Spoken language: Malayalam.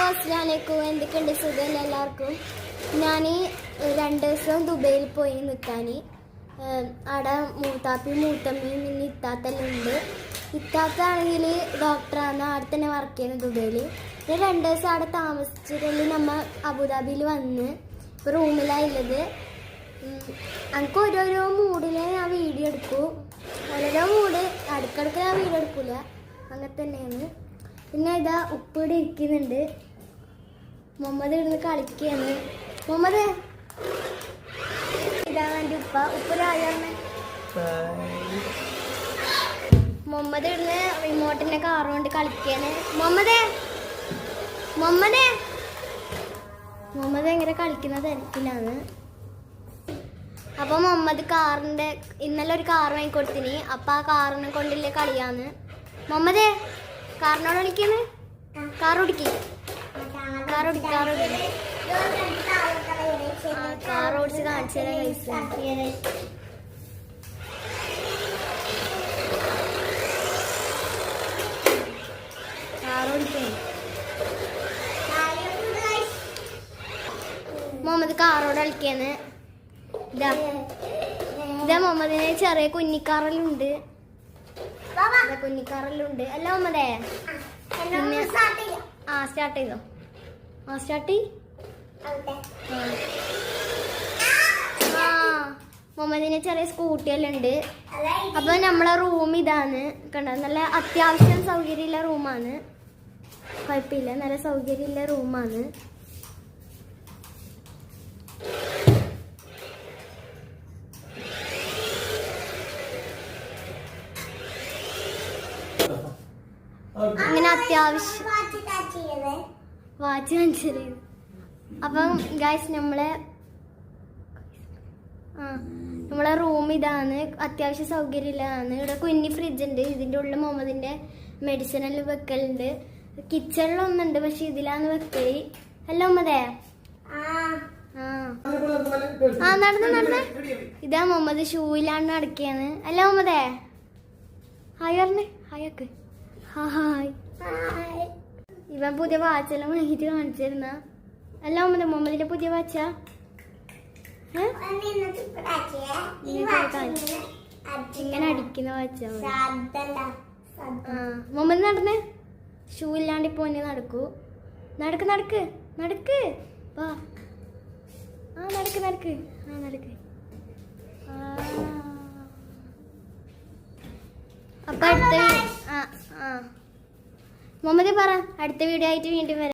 അസ്സലാമലൈക്കും. എന്തൊക്കെയുണ്ട്? സുഖമല്ല എല്ലാവർക്കും. ഞാൻ 2 ദിവസം ദുബൈയിൽ പോയി നിൽക്കാൻ. അവിടെ മൂത്താപ്പിയും മൂത്തമ്മയും പിന്നെ ഇത്താത്തെല്ലാം ഉണ്ട്. ഇത്താത്താണെങ്കിൽ ഡോക്ടറാണ്, അവിടെ തന്നെ വർക്ക് ചെയ്യുന്നത് ദുബൈയിൽ. പിന്നെ 2 ദിവസം അവിടെ താമസിച്ചിട്ട് നമ്മൾ അബുദാബിയിൽ വന്ന് ഇപ്പോൾ റൂമിലായുള്ളത്. എനിക്ക് ഓരോരോ മൂഡിൽ ഞാൻ വീഡിയോ എടുക്കും. ഓരോരോ മൂഡ് അടുക്കടുക്ക് ഞാൻ വീഡിയോ എടുക്കില്ല, അങ്ങനെ തന്നെയാണ്. പിന്നെ ഇതാ ഉപ്പ് ഇവിടെ ഇരിക്കുന്നുണ്ട്. മുഹമ്മദ് ഇവിടുന്ന് കളിക്കുകയാണ്. മുഹമ്മദ് ഇതാണ് എൻ്റെ ഉപ്പ് രാജാണ്. മുഹമ്മദ് ഇവിടുന്ന് റിമോട്ടിന്റെ കാറ് കൊണ്ട് കളിക്കുകയാണ്. മുഹമ്മദ് എങ്ങനെ കളിക്കുന്ന തിരക്കിലാണ്. അപ്പൊ മുഹമ്മദ് കാറിന്റെ ഇന്നലെ ഒരു കാർ വാങ്ങിക്കൊടുത്തിന്. അപ്പൊ ആ കാറിനെ കൊണ്ടില്ലേ കളിയാന്ന്. മുഹമ്മദേ കാറിനോട് കളിക്കാണ്. കാർ ഓടിക്ക്. കാർ ഓടിച്ച് കാണിച്ചു തരാം കൈസ്. കാർ ഓടിക്കാൻ മുഹമ്മദ് കാറോട് കളിക്കാണ്. ഇതാ മുഹമ്മദിന് ചെറിയ കുഞ്ഞിക്കാറെല്ലുണ്ട്. അല്ല മുഹമ്മദേ, പിന്നെ സ്റ്റാർട്ട് ചെയ്തോ. സ്റ്റാർട്ട് ചെയ്. മുഹമ്മദിന് ചെറിയ സ്കൂട്ടിയെല്ലാം ഉണ്ട്. അപ്പൊ നമ്മളെ റൂം ഇതാണ് കണ്ട. നല്ല അത്യാവശ്യം സൗകര്യമുള്ള റൂമാണ്. കുഴപ്പമില്ല, നല്ല സൗകര്യമുള്ള റൂമാണ്. അങ്ങനെ അത്യാവശ്യം വാച്ച് കാണിച്ചത്. അപ്പം ഗൈസ് നമ്മളെ റൂം ഇതാണ്. അത്യാവശ്യം സൗകര്യമില്ലാണ്. ഇവിടെ കുഞ്ഞി ഫ്രിഡ്ജ് ഉണ്ട്. ഇതിൻ്റെ ഉള്ളിൽ മുഹമ്മദിന്റെ മെഡിസിനെല്ലാം വെക്കലുണ്ട്. കിച്ചണിലൊന്നുണ്ട്, പക്ഷെ ഇതിലാണ് വെക്കല്. അല്ല മുഹമ്മദേ? നടന്ന് ഇതാ മുഹമ്മദ് ഷൂയിലാണ് നടക്കുകയാണ്. അല്ല മുഹമ്മദേ? ഹായ് പറഞ്ഞേ. ഹായൊക്കെ. ഹായ്. ഇവൻ പുതിയ വാച്ചെല്ലാം വാങ്ങിയിട്ട് കാണിച്ചിരുന്ന. അല്ല മുഹമ്മദിന്റെ പുതിയ വാച്ചാ? ഇങ്ങനെ അടിക്കുന്ന വാച്ചാ. മുഹമ്മദ് നടന്നേ. ഷൂ ഇല്ലാണ്ട് ഇപ്പൊ നടക്കൂ. നടക്ക് വാ. നടക്ക്. അപ്പൊ അടുത്ത മുഹമ്മദ് പറ, അടുത്ത വീഡിയോ ആയിട്ട് വീണ്ടും വരാം.